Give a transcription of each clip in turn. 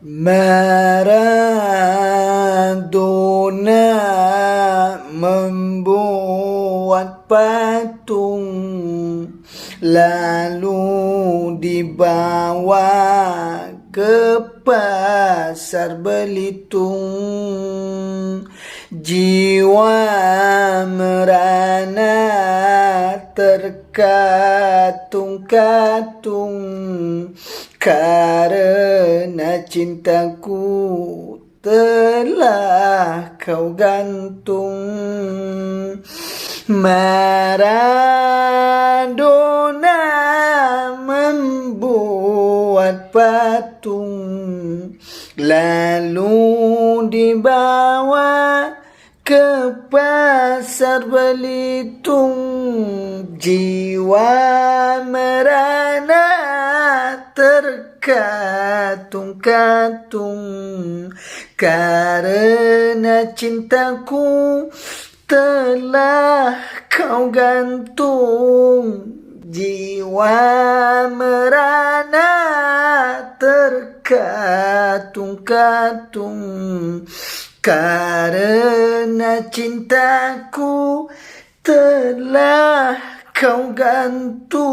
Maradona membuat patung, lalu dibawa ke pasar Belitung. Jiwa merana terkatung-katung karena cintaku telah kau gantung. Maradona membuat patung, lalu dibawa ke pasar Belitung. Jiwa merana terkatung-katung karena cintaku telah kau gantung. Jiwa merana terkatung-katung karena cintaku telah kau gantung,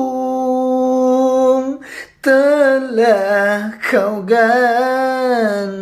telah kau gantung.